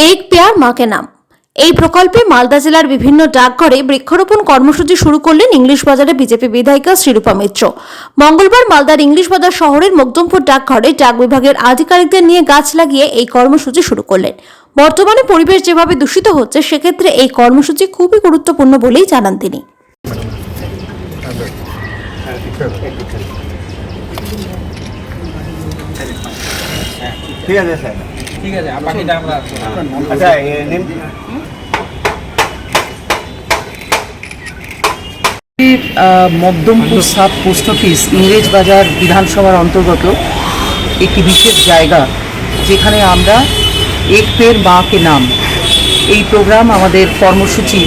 এক পেয়ার মা কে নাম এই প্রকল্পে মালদা জেলার বিভিন্ন ডাকঘরে বৃক্ষরোপণ কর্মসূচি শুরু করলেন ইংলিশ বাজারে বিজেপি বিধায়িকা শ্রীরূপা মিত্র। মঙ্গলবার মালদার ইংলিশ বাজার শহরের মকদমপুর ডাকঘরে ডাক বিভাগের আধিকারিকদের নিয়ে গাছ লাগিয়ে এই কর্মসূচি শুরু করলেন। বর্তমানে পরিবেশ যেভাবে দূষিত হচ্ছে, সেক্ষেত্রে এই কর্মসূচি খুবই গুরুত্বপূর্ণ বলেই জানান তিনি। ঠিক আছে স্যার, ঠিক আছে। বাকিটা আমরা আচ্ছা মকদমপুর সাব পোস্ট অফিস ইংরেজ বাজার বিধানসভার অন্তর্গত একটি বিশেষ জায়গা, যেখানে আমরা এক পের মা কে নাম এই প্রোগ্রাম, আমাদের কর্মসূচি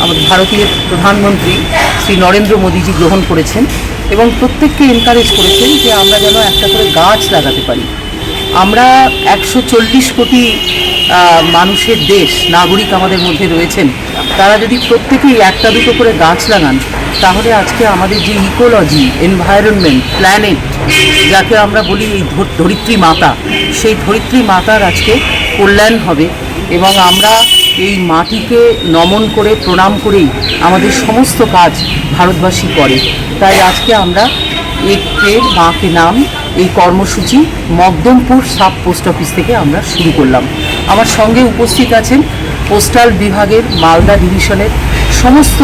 আমাদের ভারতীয় প্রধানমন্ত্রী শ্রী নরেন্দ্র মোদীজি গ্রহণ করেছেন এবং প্রত্যেককে এনকারেজ করেছেন যে আমরা যেন একটা করে গাছ লাগাতে পারি। আমরা 140 কোটি মানুষের দেশ, নাগরিক আমাদের মধ্যে রয়েছেন, তারা যদি প্রত্যেকেই একটা দুটো করে গাছ লাগান, তাহলে আজকে আমাদের যে ইকোলজি, এনভায়রনমেন্ট, প্ল্যানেট, যাকে আমরা বলি এই ধরিত্রী মাতা, সেই ধরিত্রী মাতার আজকে কল্যাণ হবে এবং আমরা এই মাটিকে নমন করে প্রণাম করেই আমাদের সমস্ত কাজ ভারতবাসী করে। তাই আজকে আমরা এক পের মা কে নাম এই কর্মসূচি মকদমপুর সাব পোস্ট অফিস থেকে আমরা শুরু করলাম। আমার সঙ্গে উপস্থিত আছেন পোস্টাল বিভাগের মালদা ডিভিশনের সমস্ত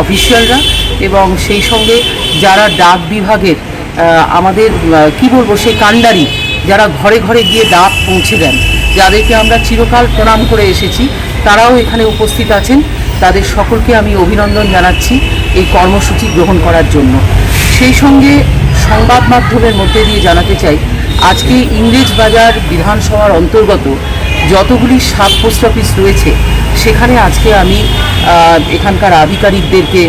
অফিসিয়ালরা এবং সেই সঙ্গে যারা ডাক বিভাগের আমাদের কি বলবো সেই কাণ্ডারি, যারা ঘরে ঘরে গিয়ে ডাক পৌঁছে দেন, যাদেরকে আমরা চিরকাল প্রণাম করে এসেছি, তারাও এখানে উপস্থিত আছেন। তাদের সকলকে আমি অভিনন্দন জানাচ্ছি এই কর্মসূচি গ্রহণ করার জন্য। সেই সঙ্গে সংবাদ মাধ্যমের মধ্যে দিয়ে জানাতে চাই, আজকে ইংরেজ বাজার বিধানসভার অন্তর্গত যতগুলি সাব পোস্ট অফিস রয়েছে, সেখানে আজকে আমি এখানকার আধিকারিকদেরকে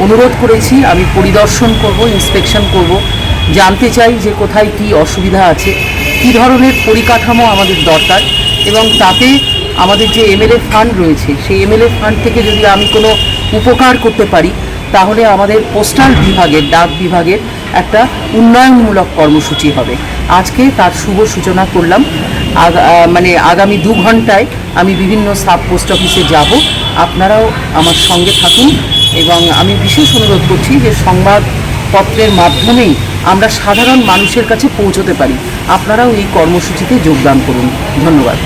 অনুরোধ করেছি, আমি পরিদর্শন করব, ইন্সপেকশন করব, জানতে চাই যে কোথায় কি অসুবিধা আছে, কী ধরনের পরিকাঠামো আমাদের দরকার, এবং তাতে আমাদের যে এমএলএ ফান্ড রয়েছে, সেই এমএলএ ফান্ড থেকে যদি আমি কোনো উপকার করতে পারি, তাহলে আমাদের পোস্টাল বিভাগের, ডাক বিভাগের একটা উন্নয়নমূলক কর্মসূচি হবে। আজকে তার শুভ সূচনা করলাম। আগামী 2 ঘন্টায় আমি বিভিন্ন সাব পোস্ট অফিসে যাব। আপনারাও আমার সঙ্গে থাকুন এবং আমি বিশেষ অনুরোধ করছি যে সংবাদপত্রের মাধ্যমেই আমরা সাধারণ মানুষের কাছে পৌঁছতে পারি। আপনারাও এই কর্মসূচিতে যোগদান করুন। ধন্যবাদ।